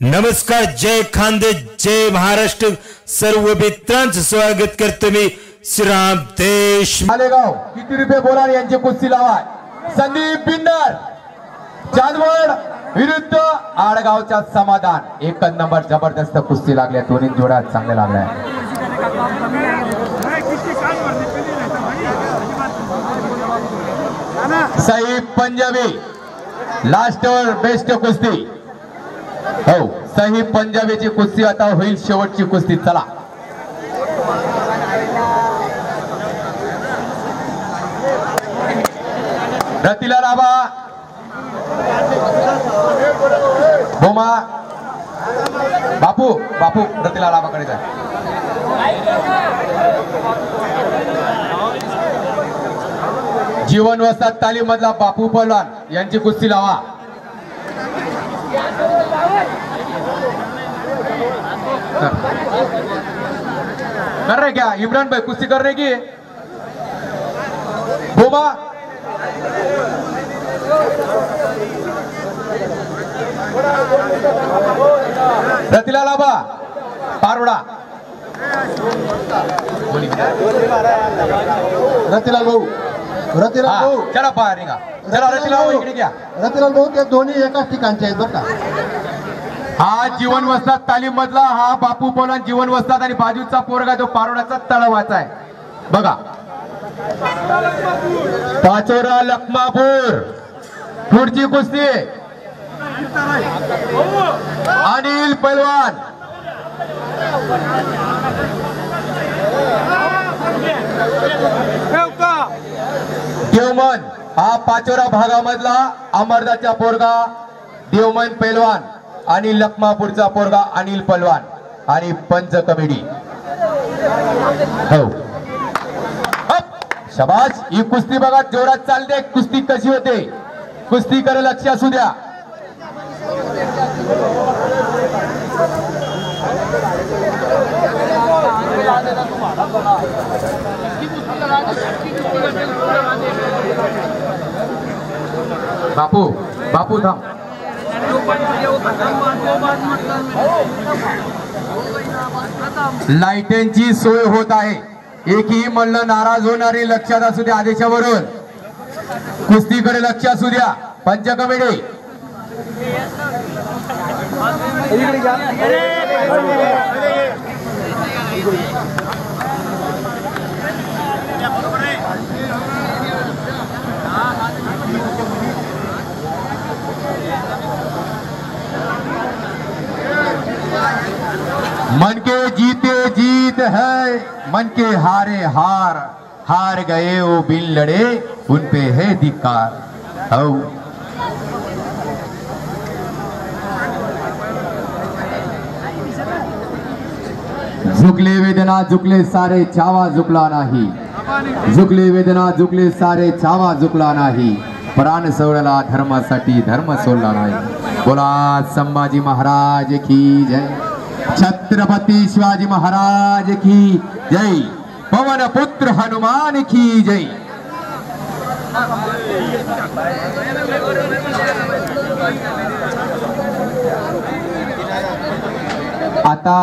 नमस्कार, जय खानदेश, जय महाराष्ट्र. सर्व मित्रांचं स्वागत करतो मी श्रीराम देश मालेगाव. किती रुपये बोलार यांची कुस्ती लावा. संदीप बिंदर चांदवड विरुद्ध आडगावच्या समाधान. एक नंबर जबरदस्त कुस्ती लागल्या. दोन्ही जोड्या चांगल्या लागल्या. सही पंजाबी लास्टवर बेस्ट कुस्ती. हो, सही पंजाबीची कुस्ती आता होईल. शेवटची कुस्ती. चला रतिला राबा बोमा बापू बापू रतिला राबाकडे जा. जीवन वस्ताद तालीम मधला बापू पहलवान यांची कुस्ती लावा. कर रहे क्या इमरान भाई? कुस्ती कर रहे की बोमा रतिला लाबा पारोडा रतिलाल भाऊ चला बाहेर निघा. चला रतिलाल भाऊ इकडे घ्या. रतिलाल भाऊ ते दोन्ही एकाच ठिकाणचे आहेत बरं का. हा जीवन वस्ताद तालीम मधला हा बापू पहलवान जीवन वस्ताद आणि बाजूचा पोरगा जो पारोडाचा तळवाचा आहे बघा. पाचोरा लखमापूर. पुढची कुस्ती अनिल पहलवान. देवमन हा पाचोरा भागामधला अमरदाचा पोरगा देवमन पहलवान आणि लखमापूरचा पोरगा अनिल पहलवान आणि पंच कमिटी. हो शाबास. ही कुस्ती बघा जोरात चालते. कुस्ती कशी होते कुस्ती करे लक्ष असू द्या. बापू बापू थांब. लाईटांची सोय होत आहे. एकही मल्ल नाराज होणारे लक्षात असू द्या. आदेशावरून कुस्तीकडे लक्ष असू द्या. पंच कमिटी मन के जीते जीत है, मन के हारे हार. हार गए वो बिन लड़े उन पे है धिक्कार. हो झुकले वेदना झुकले सारे छावा झुकला नाही. झुकले वेदना झुकले सारे छावा झुकला नाही. प्राण सोडला धर्मासाठी धर्म सोडला नाही. बोला संभाजी महाराज की जय. छत्रपती शिवाजी महाराज की जय. पवन पुत्र हनुमान की जय. आता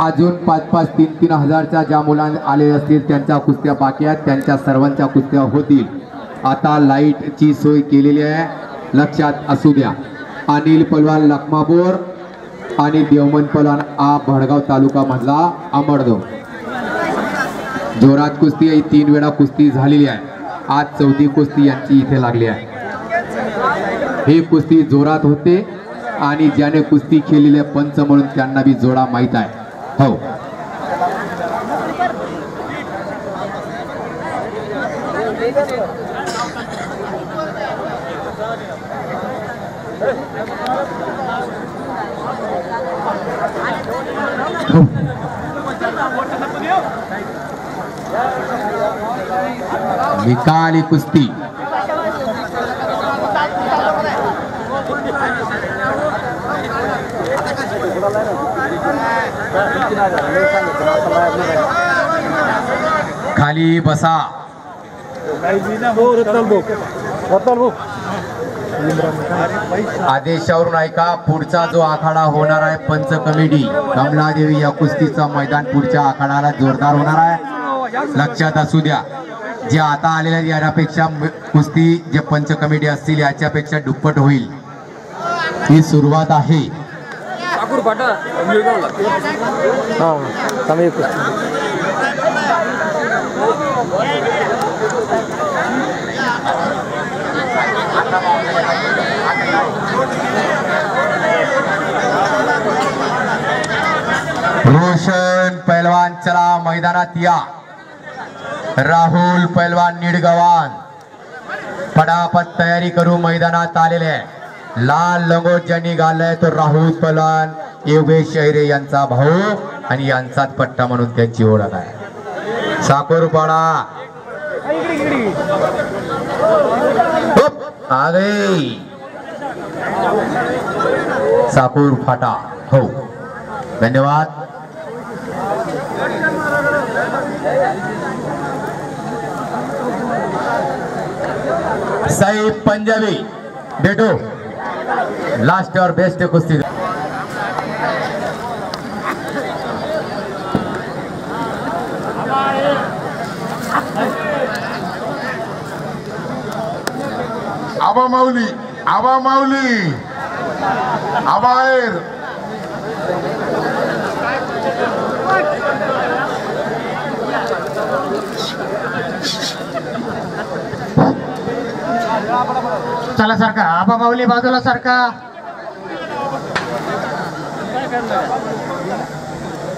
अजून 5-5, 3-3 हजारच्या ज्या मुलांना आले असतील त्यांच्या कुस्त्या बाकी आहेत. त्यांच्या सर्वांच्या कुस्त्या होतील. आता लाईटची सोय केलेली आहे. लक्षात असू द्या. अनिल पहलवान लखमापूर आणि देवमन पहलवान भडगाव तालुका मधला अमरदो. जोरात कुस्ती आहे. 3 वेळा कुस्ती झालेली आहे. आज 4थी कुस्ती यांची इथे लागली आहे. ही कुस्ती जोरात होते आणि ज्याने कुस्ती केलेली पंच म्हणून त्यांना बी जोडा माहित आहे. हो निकाली कुस्ती. खाली बसा. आदेशावरून ऐका, पुढचा जो आखाडा होणार आहे पंच कमिटी कमलादेवी या कुस्तीचं मैदान पुढच्या आखाडाला जोरदार होणार आहे, लक्षात असू द्या. जे आता आलेल्या यापेक्षा कुस्ती जे पंच कमिटी असतील याच्यापेक्षा दुप्पट होईल. ही सुरुवात आहे. रोशन पैलवान चला मैदानात या. राहुल पैलवान निडगवान पटापट तयारी करू मैदानात आलेले. लाल लंगोट ज्यांनी घाललाय तो राहुल पैलवान योगेश शैरे यांचा भाऊ आणि यांचाच पट्टा म्हणून त्यांची ओळख आहे. साकोरपाडा आ गई साकूर फाटा. हो धन्यवाद. साई पंजाबी बेटो लास्ट और बेस्ट कुस्ती. आबा माऊली आबा माऊली आबाहेर चला सारखा आबा माऊली बाजूला सारखा.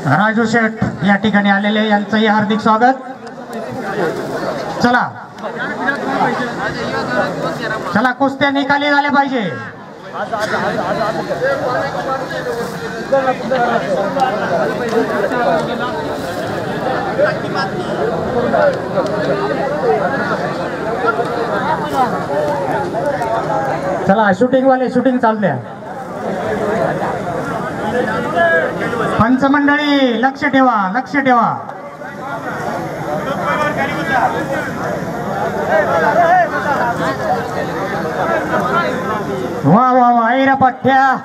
राजू शेठ या ठिकाणी आलेले यांचंही हार्दिक स्वागत. चला चला कुस्त्या निकाली झाल्या पाहिजे. चला शूटिंग वाले शूटिंग चालल्या. पंचमंडळी लक्ष ठेवा लक्ष ठेवा. वा वा वा ऐरा पठ्या.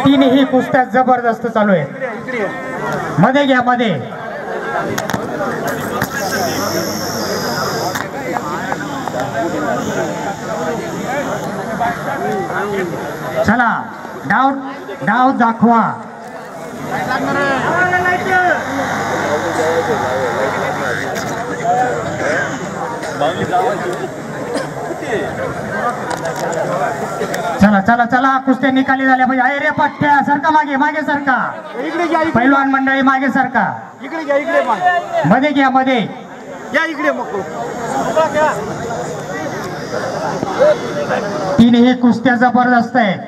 तीनही कुस्त्या जबरदस्त चालू आहे. मध्ये घ्या मध्ये. चला डाव डाव दाखवा. चला चला चला कुस्त्या निकाली झाल्या पाहिजे. अरे रे पठ्या सारखा मागे मागे सारखा. पैलवान मंडळी मागे सारखा. इकडे घ्या इकडे मध्ये घ्या मध्ये. या इकडे मग तीनही कुस्त्या जबरदस्त आहेत.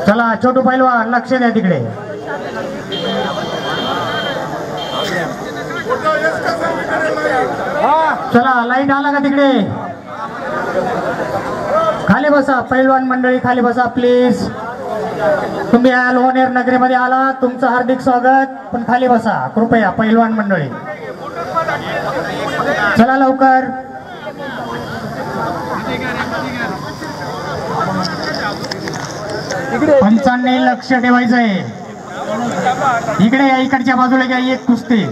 चला छोटू पैलवान लक्ष द्या तिकडे. चला लाईट आला का तिकडे. खाली बसा पैलवान मंडळी खाली बसा प्लीज. तुम्ही या लोणेर नगरीमध्ये आला तुमचं हार्दिक स्वागत. पण खाली बसा कृपया पैलवान मंडळी. चला लवकर. पंचांनी लक्ष ठेवायचं आहे. इकडे या इकडच्या बाजूला घ्या. एक कुस्ती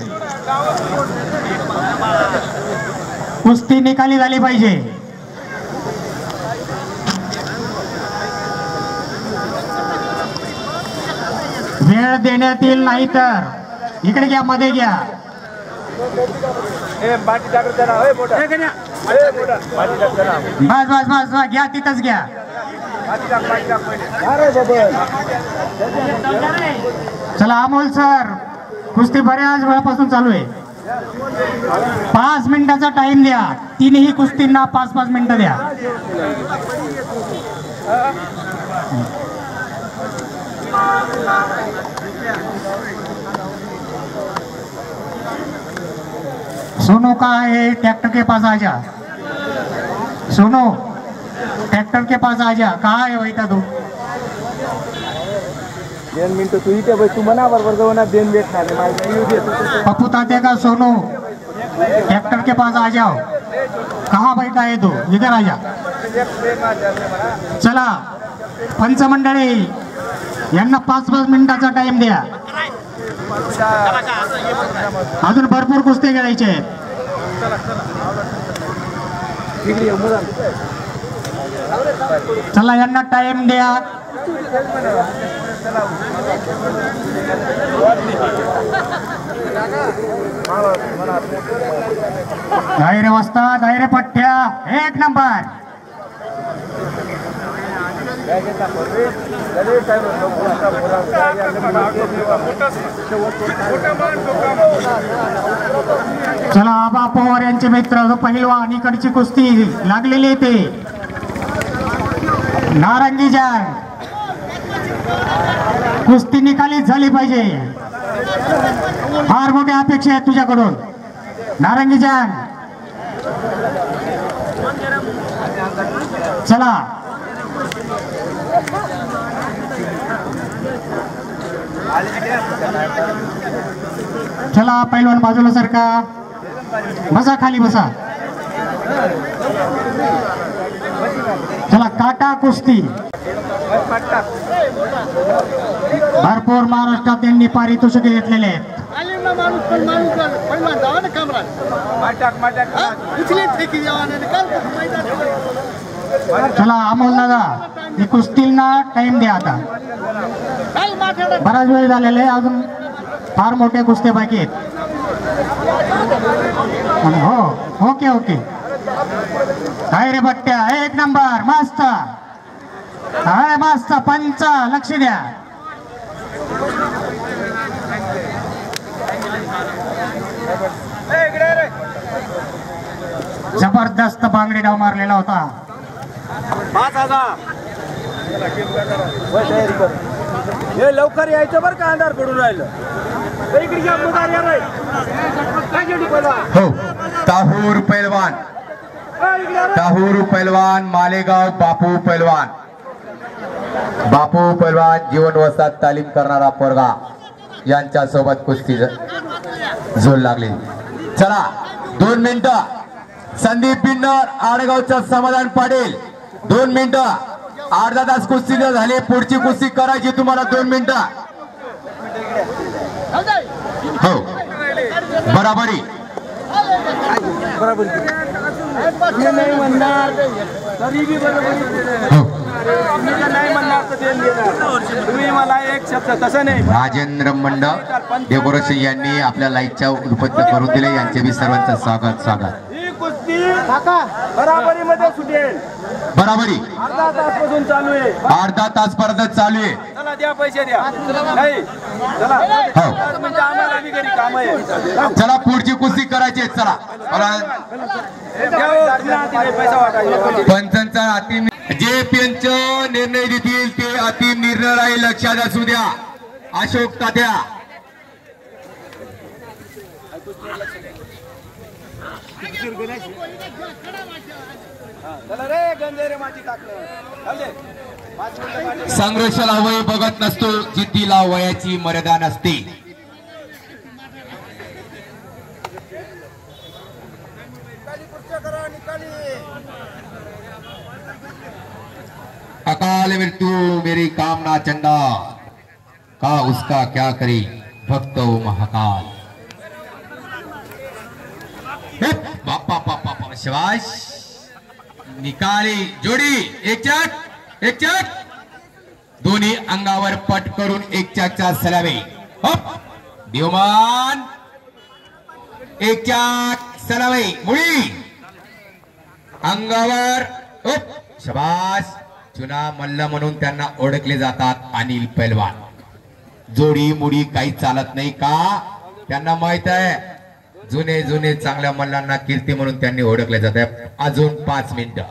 कुस्ती निकाली झाली पाहिजे. वेळ देण्यात येईल नाही तर. इकडे घ्या मध्ये घ्या. बस बस बस घ्या तिथंच घ्या. चला अमोल सर कुस्ती बऱ्याच वेळापासून चालू आहे. 5 मिनिटाचा टाइम द्या. तीनही कुस्तींना 5-5 मिनिटं द्या. सोनू कहाँ है? ट्रैक्टर के पास आ जा. सोनू ट्रैक्टर के पास आ जा. कहाँ है वही था तू? 2 मिनिटं तू इथे बस, तू मना बरोबर जाऊ ना, देन भेटणार आहे माझ्या येऊ दे. पप्पू तात्या का सोनू ट्रैक्टर के पास आ जाओ. कहाँ बैठा है तू? इधर आ जा. चला पंच मंडळी यांना 5-5 मिनिटाचा टाइम द्या. अजून भरपूर कुस्ती खेळायचे आहेत. चला यांना टाइम द्या. दायरे वाजता, दायरे पट्ट्या 1 नंबर. चला आबा पवार यांचे मित्र जो पहिलवान इकडची कुस्ती लागलेली ते नारंगी जंग. कुस्ती निकालीच झाली पाहिजे. फार मोठ्या अपेक्षा आहेत तुझ्याकडून नारंगी जंग. चला चला पैलवान बाजूला सरका. बसा खाली बसा. चला काटा कुस्ती. भरपूर महाराष्ट्रात त्यांनी पारितोषिके घेतलेले आहेत. चला अमोल दादा ही कुस्तीला टाइम द्या. आता बराच वेळ झालेला आहे, अजून फार मोठ्या कुस्त्या बाकी आहेत. हो ओके ओके. काय रे बट्ट्या 1 नंबर. मस्त हाय मस्त. पंच लक्ष द्या. जबरदस्त बांगडी डाव मारलेला होता. 5,000 हे लवकर यायचं बरं का, अंधार पडून राहिलं. हो ताहूर पैलवान, ताहूर पैलवान मालेगाव. बापू पैलवान, बापू पैलवान जीवन वसात तालीम करणारा पोरगा यांच्या सोबत कुस्ती झोल लागली. चला 2 मिनिटं. संदीप पिन्नर आडगावचा समाधान पाटील 2 मिनिटं. अर्धा तास कुस्ती झाली, पुढची कुस्ती करायची तुम्हाला 2 मिनिटं. हो बराबरी नाही म्हणणार तरी बी नाही म्हणणार तर देऊन देणार. तुम्ही मला एक शब्द तसं नाही. राजेंद्र मंडळ डेकोरेशन यांनी आपल्या लाईटच्या उपलब्ध करून दिले. यांचे बी सर्वांचं स्वागत. ही कुस्ती बराबरीमध्ये सुटेल. बराबरी अर्धा तासपासून चालू आहे. अर्धा तास पर्यंत चालू आहे. चला द्या पैसे द्या. नाही चला हो म्हणजे आम्हाला बी घरी काम आहे. चला पुढची कुस्ती करायची. चला पैसा वाटायचा. पंचांचा अंतिम जे पंच निर्णय देतील ते अंतिम निर्णय राहील. लक्षात असू द्या. अशोक तात्या संघर्षाला वय बघत नसतो, जिद्दीला वयाची मर्यादा नसते. अकाल मृत्यु मेरी कामना चंदा का उसका क्या करी भक्त ओ महाकाल. बापा पापा शिवाश निकाली जोडी. एक चट दोन्ही अंगावर पट करून 1 चकचा सलामी. देवमान 1 चक सलामी. मुळी अंगावर शबाश. चुना मल्ल म्हणून त्यांना ओळखले जातात अनिल पैलवान. जोडी मुडी काही चालत नाही का, त्यांना माहित आहे. जुने चांगल्या मल्लांना कीर्ती म्हणून त्यांनी ओळखले जाते. अजून 5 मिनिटं.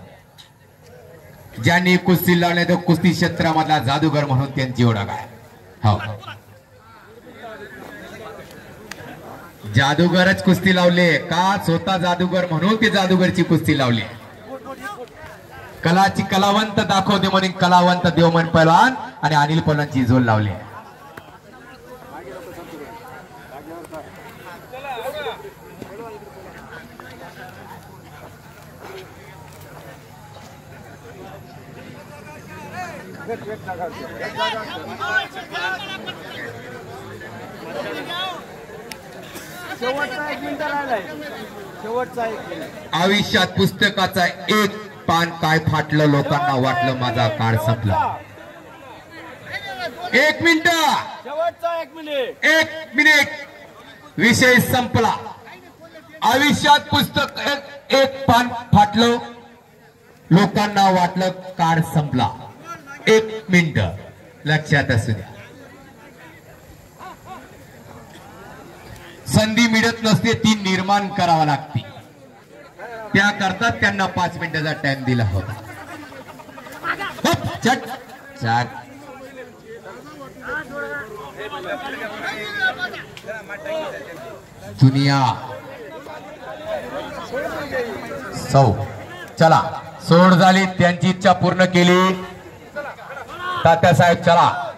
ज्यांनी कुस्ती लावले तो कुस्ती क्षेत्रामधला जादूगर म्हणून त्यांची ओळख आहे. हो जादूगरच कुस्ती लावले का, स्वतः जादूगर म्हणून ते जादूगरची कुस्ती लावली. कलाची कलावंत दाखवते म्हणून कलावंत देवमन पैलवान आणि अनिल पैलवानची झोल लावली. शेवटचा 1 मिनिट राहिलाय. शेवटचा 1 मिनिट. आयुष्यात पुस्तकाचा एक पान काय फाटलं, लोकांना वाटलं माझा काळ संपला. 1 मिनिट, शेवटचा 1 मिनिट. 1 मिनिट, विषय संपला. आयुष्यात पुस्तक एक पान फाटलं, लोकांना वाटलं काळ संपला. 1 मिनिट लक्षात असू द्या. संधी मिळत नसते, ती निर्माण करावा लागते. त्याकरता त्यांना 5 मिनिटाचा टाइम दिला होता. चट चट दुनिया सौ. चला, सोड झाली, त्यांची इच्छा पूर्ण केली. तात्यासाहेब चला.